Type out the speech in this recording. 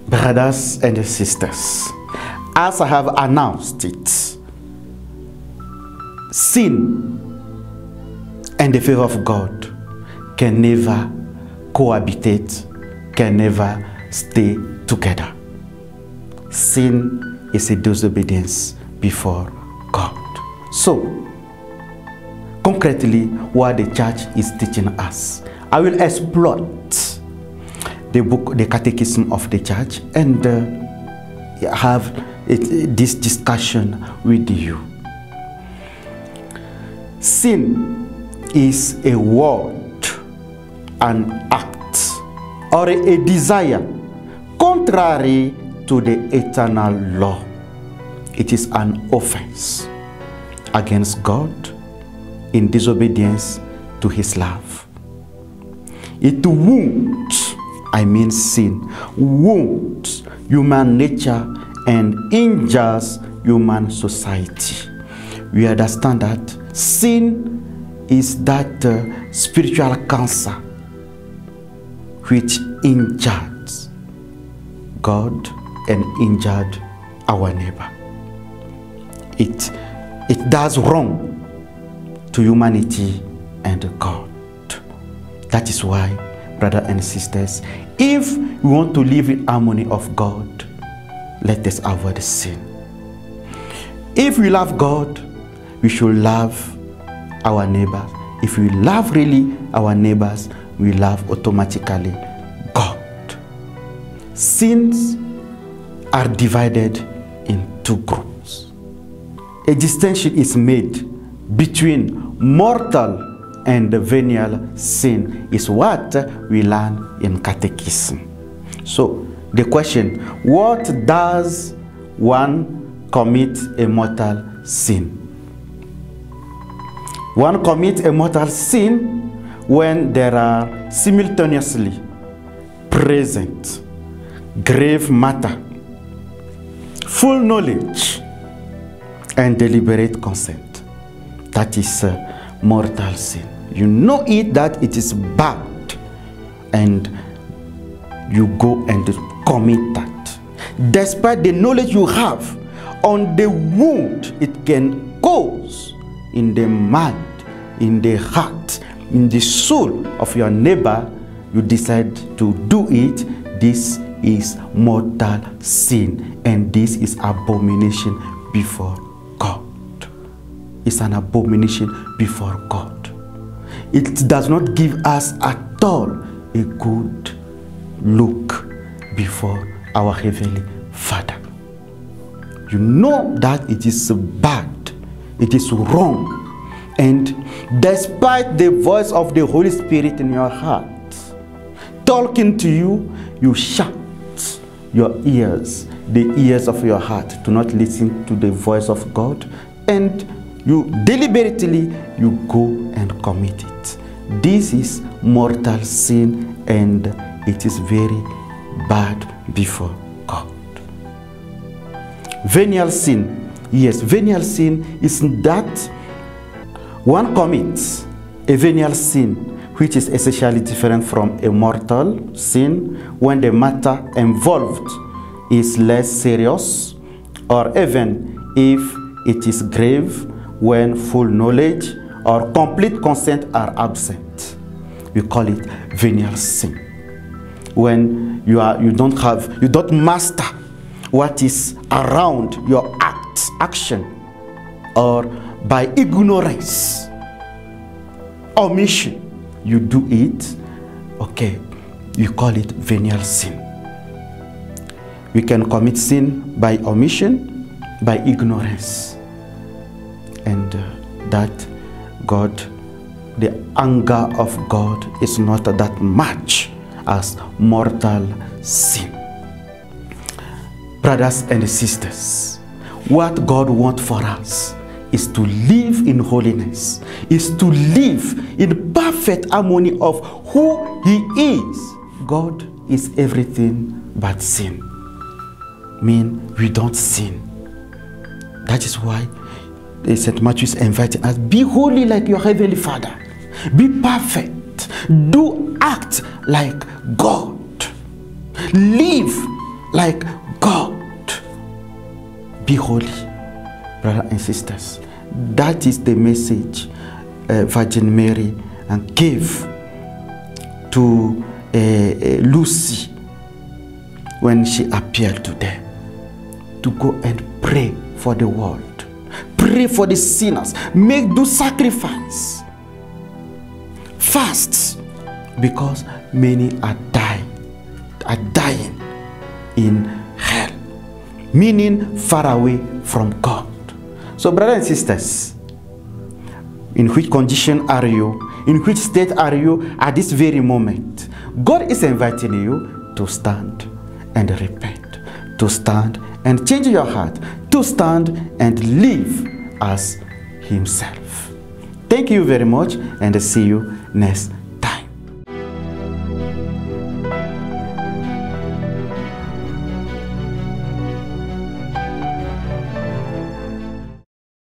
Brothers and sisters, as I have announced it, sin and the favor of God can never cohabitate, can never stay together. Sin is a disobedience before God. So, concretely, what the church is teaching us, I will exploit the book, the Catechism of the Church, and have this discussion with you. Sin is a word, an act, or a desire contrary to the eternal law. It is an offense against God in disobedience to his love. It wounds, I mean sin, wounds human nature and injures human society. We understand that sin is that spiritual cancer which injured God and injured our neighbor. It does wrong to humanity and God. That is why, brothers and sisters, if we want to live in harmony of God, let us avoid sin. If we love God, we should love our neighbors. If we love really our neighbors, we love automatically God. Sins are divided in two groups. A distinction is made between mortal and the venial sin is what we learn in catechism. So the question, what does one commit a mortal sin? One commits a mortal sin when there are simultaneously present grave matter, full knowledge, and deliberate consent. That is mortal sin. You know it that it is bad, and you go and commit that. Despite the knowledge you have on the wound it can cause in the mind, in the heart, in the soul of your neighbor, you decide to do it. This is mortal sin, and this is abomination before God. It's an abomination before God. It does not give us at all a good look before our Heavenly Father. You know that it is bad, it is wrong, and despite the voice of the Holy Spirit in your heart talking to you, you shut your ears, the ears of your heart, to not listen to the voice of God, and you deliberately you go and commit it. This is mortal sin, and it is very bad before God. Venial sin, yes, venial sin is that one commits a venial sin which is essentially different from a mortal sin when the matter involved is less serious, or even if it is grave when full knowledge or complete consent are absent. We call it venial sin. When you don't master what is around your action, or by ignorance, omission, you do it, okay, you call it venial sin. We can commit sin by omission, by ignorance, and that God, the anger of God is not that much as mortal sin. Brothers and sisters, what God wants for us is to live in holiness, is to live in perfect harmony of who He is, God is everything but sin. Mean we don't sin. That is why St. Matthew is inviting us, be holy like your heavenly Father. Be perfect. Do act like God. Live like God. Be holy, brothers and sisters. That is the message Virgin Mary gave to Lucy when she appeared to them, to go and pray for the world, pray for the sinners, do sacrifice, fast, because many are dying in hell, meaning far away from God. So brothers and sisters, in which condition are you? In which state are you at this very moment? God is inviting you to stand and repent, to stand and change your heart, to stand and live as Himself. Thank you very much, and see you next